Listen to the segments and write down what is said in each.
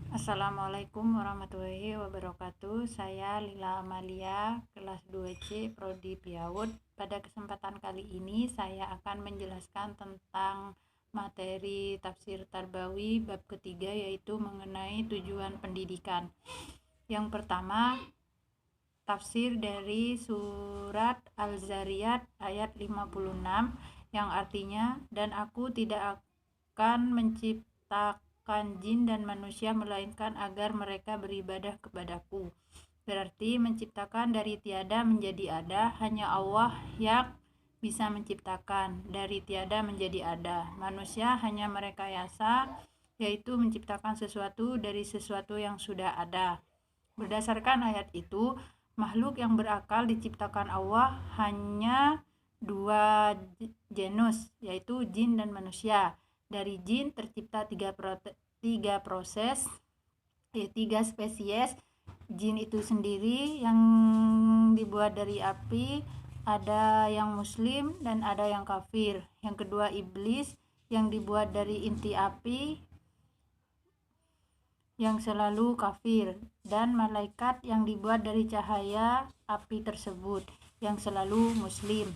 Assalamualaikum warahmatullahi wabarakatuh. Saya Lila Amalia, kelas 2C, Prodi PIAUD. Pada kesempatan kali ini saya akan menjelaskan tentang materi tafsir Tarbawi bab ketiga, yaitu mengenai tujuan pendidikan. Yang pertama, tafsir dari surat Al-Zariyat ayat 56 yang artinya, dan aku tidak akan menciptakan jin dan manusia melainkan agar mereka beribadah kepadaku. Berarti menciptakan dari tiada menjadi ada, hanya Allah yang bisa menciptakan dari tiada menjadi ada. Manusia hanya merekayasa, yaitu menciptakan sesuatu dari sesuatu yang sudah ada. Berdasarkan ayat itu, makhluk yang berakal diciptakan Allah hanya dua genus, yaitu jin dan manusia. Dari jin tercipta tiga spesies. Jin itu sendiri yang dibuat dari api, ada yang muslim dan ada yang kafir. Yang kedua iblis yang dibuat dari inti api, yang selalu kafir, dan malaikat yang dibuat dari cahaya api tersebut, yang selalu muslim.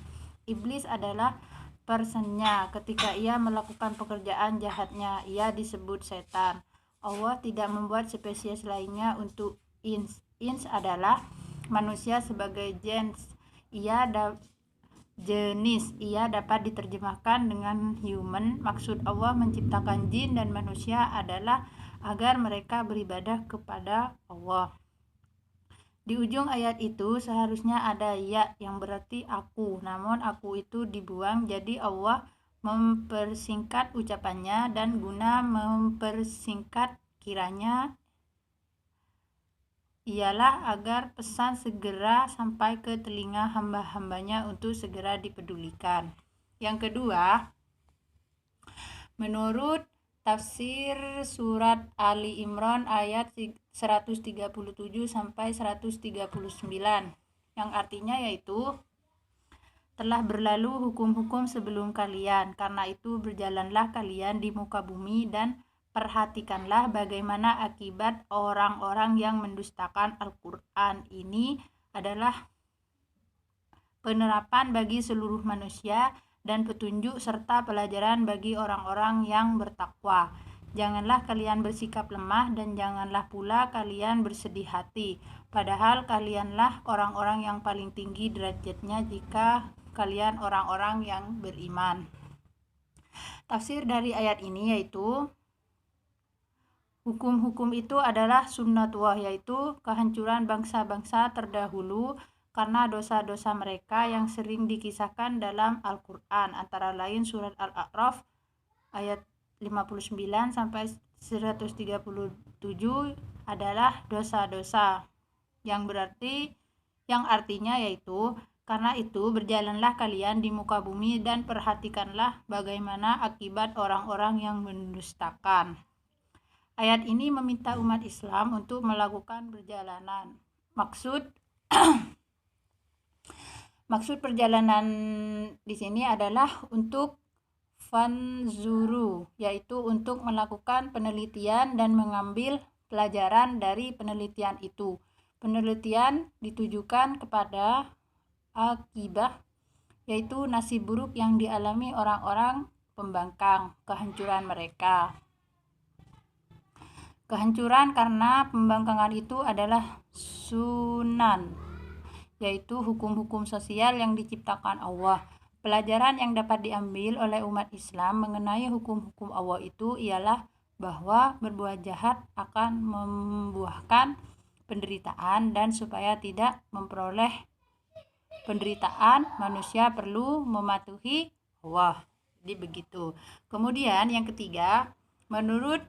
Iblis adalah personnya. Ketika ia melakukan pekerjaan jahatnya, ia disebut setan. Allah tidak membuat spesies lainnya untuk ins. Ins adalah manusia sebagai jenis. Ia dapat diterjemahkan dengan human. Maksud Allah menciptakan jin dan manusia adalah agar mereka beribadah kepada Allah. Di ujung ayat itu seharusnya ada ya yang berarti aku, namun aku itu dibuang, jadi Allah mempersingkat ucapannya, dan guna mempersingkat kiranya ialah agar pesan segera sampai ke telinga hamba-hambanya untuk segera dipedulikan. Yang kedua, menurut tafsir surat Ali Imran ayat 137 sampai 139, yang artinya yaitu, telah berlalu hukum-hukum sebelum kalian, karena itu berjalanlah kalian di muka bumi dan perhatikanlah bagaimana akibat orang-orang yang mendustakan Al-Quran. Ini adalah penerapan bagi seluruh manusia dan petunjuk serta pelajaran bagi orang-orang yang bertakwa. Janganlah kalian bersikap lemah dan janganlah pula kalian bersedih hati, padahal kalianlah orang-orang yang paling tinggi derajatnya jika kalian orang-orang yang beriman. Tafsir dari ayat ini yaitu, hukum-hukum itu adalah sunnatullah, yaitu kehancuran bangsa-bangsa terdahulu karena dosa-dosa mereka yang sering dikisahkan dalam Al-Quran, antara lain surat Al-A'raf ayat 59 sampai 137 adalah dosa-dosa, yang artinya yaitu, karena itu berjalanlah kalian di muka bumi dan perhatikanlah bagaimana akibat orang-orang yang mendustakan. Ayat ini meminta umat Islam untuk melakukan perjalanan. Maksud perjalanan di sini adalah untuk fanzuru, yaitu untuk melakukan penelitian dan mengambil pelajaran dari penelitian itu. Penelitian ditujukan kepada akibah, yaitu nasib buruk yang dialami orang-orang pembangkang, kehancuran mereka. Kehancuran karena pembangkangan itu adalah sunan, yaitu hukum-hukum sosial yang diciptakan Allah. Pelajaran yang dapat diambil oleh umat Islam mengenai hukum-hukum Allah itu ialah bahwa berbuat jahat akan membuahkan penderitaan, dan supaya tidak memperoleh penderitaan, manusia perlu mematuhi Allah. Jadi begitu. Kemudian yang ketiga, menurut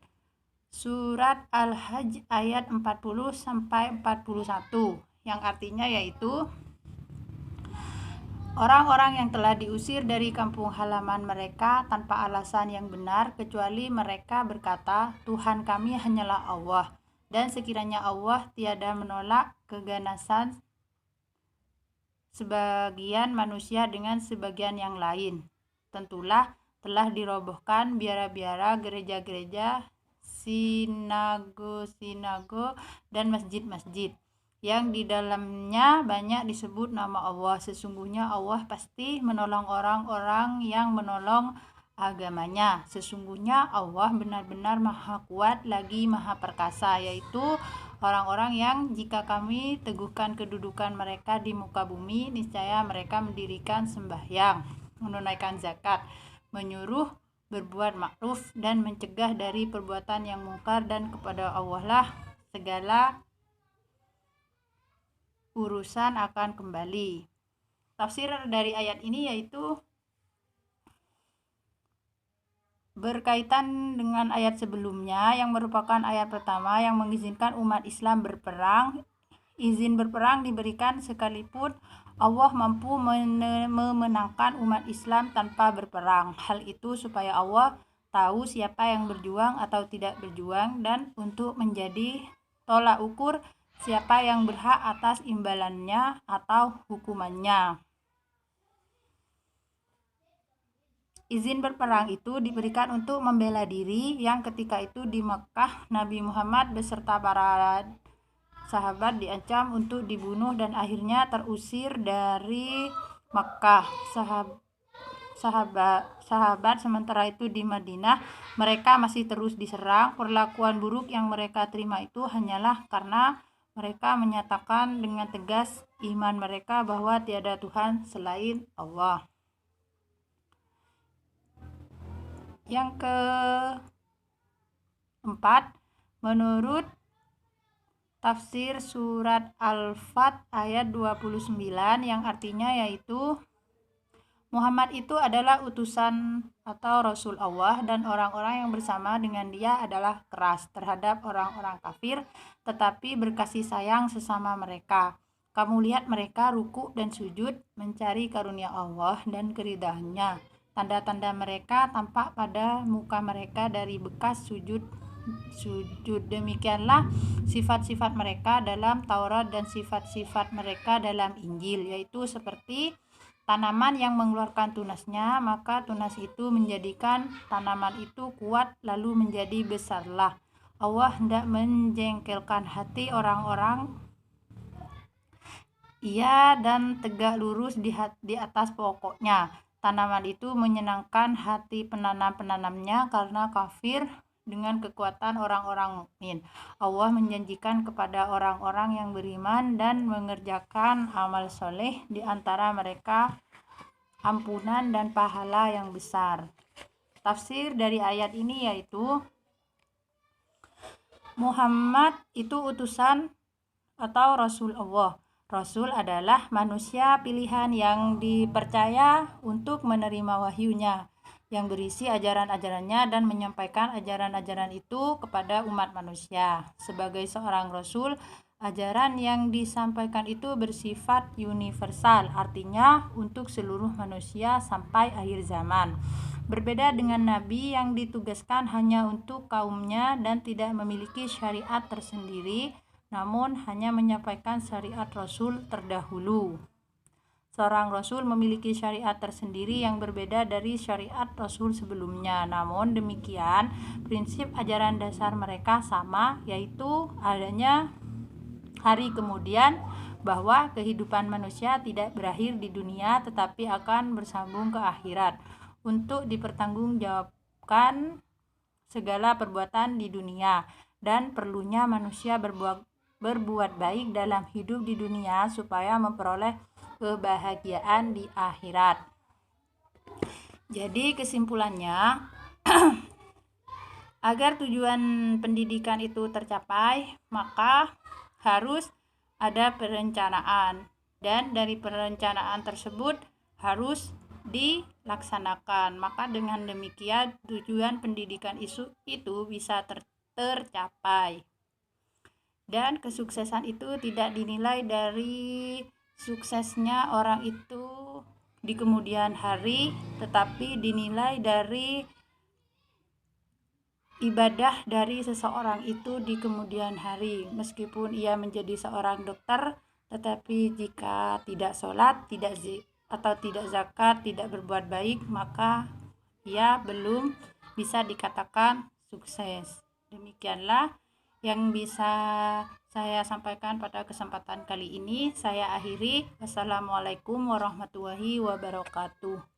surat Al-Hajj ayat 40 sampai 41, yang artinya yaitu, orang-orang yang telah diusir dari kampung halaman mereka tanpa alasan yang benar, kecuali mereka berkata, Tuhan kami hanyalah Allah, dan sekiranya Allah tiada menolak keganasan sebagian manusia dengan sebagian yang lain, tentulah telah dirobohkan biara-biara gereja-gereja sinago-sinago, dan masjid-masjid yang di dalamnya banyak disebut nama Allah. Sesungguhnya Allah pasti menolong orang-orang yang menolong agamanya. Sesungguhnya Allah benar-benar maha kuat lagi maha perkasa, yaitu orang-orang yang jika kami teguhkan kedudukan mereka di muka bumi, niscaya mereka mendirikan sembahyang, menunaikan zakat, menyuruh berbuat makruf dan mencegah dari perbuatan yang mungkar, dan kepada Allah lah segala urusan akan kembali. Tafsir dari ayat ini yaitu berkaitan dengan ayat sebelumnya yang merupakan ayat pertama yang mengizinkan umat Islam berperang. Izin berperang diberikan sekalipun Allah mampu memenangkan umat Islam tanpa berperang. Hal itu supaya Allah tahu siapa yang berjuang atau tidak berjuang, dan untuk menjadi tolak ukur siapa yang berhak atas imbalannya atau hukumannya. Izin berperang itu diberikan untuk membela diri yang ketika itu di Mekah Nabi Muhammad beserta para sahabat diancam untuk dibunuh dan akhirnya terusir dari Mekah. Sahabat sementara itu di Madinah, mereka masih terus diserang. Perlakuan buruk yang mereka terima itu hanyalah karena mereka menyatakan dengan tegas iman mereka bahwa tiada Tuhan selain Allah. Yang keempat, menurut tafsir surat Al-Fat ayat 29 yang artinya yaitu Muhammad itu adalah utusan atau Rasul Allah, dan orang-orang yang bersama dengan dia adalah keras terhadap orang-orang kafir tetapi berkasih sayang sesama mereka. Kamu lihat mereka ruku dan sujud mencari karunia Allah dan keridhaannya. Tanda-tanda mereka tampak pada muka mereka dari bekas sujud. Demikianlah sifat-sifat mereka dalam Taurat dan sifat-sifat mereka dalam Injil, yaitu seperti tanaman yang mengeluarkan tunasnya, maka tunas itu menjadikan tanaman itu kuat lalu menjadi besarlah. Allah hendak menjengkelkan hati orang-orang ia dan tegak lurus di atas pokoknya. Tanaman itu menyenangkan hati penanam-penanamnya karena kafir dengan kekuatan orang-orang mukmin. Allah menjanjikan kepada orang-orang yang beriman dan mengerjakan amal soleh di antara mereka ampunan dan pahala yang besar. Tafsir dari ayat ini yaitu Muhammad itu utusan atau Rasul Allah. Rasul adalah manusia pilihan yang dipercaya untuk menerima wahyunya yang berisi ajaran-ajarannya dan menyampaikan ajaran-ajaran itu kepada umat manusia. Sebagai seorang Rasul, ajaran yang disampaikan itu bersifat universal, artinya untuk seluruh manusia sampai akhir zaman. Berbeda dengan Nabi yang ditugaskan hanya untuk kaumnya dan tidak memiliki syariat tersendiri, namun hanya menyampaikan syariat Rasul terdahulu. Seorang Rasul memiliki syariat tersendiri yang berbeda dari syariat Rasul sebelumnya. Namun demikian, prinsip ajaran dasar mereka sama, yaitu adanya hari kemudian, bahwa kehidupan manusia tidak berakhir di dunia tetapi akan bersambung ke akhirat untuk dipertanggungjawabkan segala perbuatan di dunia, dan perlunya manusia berbuat baik dalam hidup di dunia supaya memperoleh kebahagiaan di akhirat. Jadi kesimpulannya, agar tujuan pendidikan itu tercapai, maka harus ada perencanaan, dan dari perencanaan tersebut harus dilaksanakan. Maka dengan demikian tujuan pendidikan itu bisa tercapai. Dan kesuksesan itu tidak dinilai dari suksesnya orang itu di kemudian hari, tetapi dinilai dari ibadah dari seseorang itu di kemudian hari. Meskipun ia menjadi seorang dokter, tetapi jika tidak sholat, tidak zakat, tidak berbuat baik, maka ia belum bisa dikatakan sukses. Demikianlah yang bisa saya sampaikan pada kesempatan kali ini. Saya akhiri. Wassalamualaikum warahmatullahi wabarakatuh.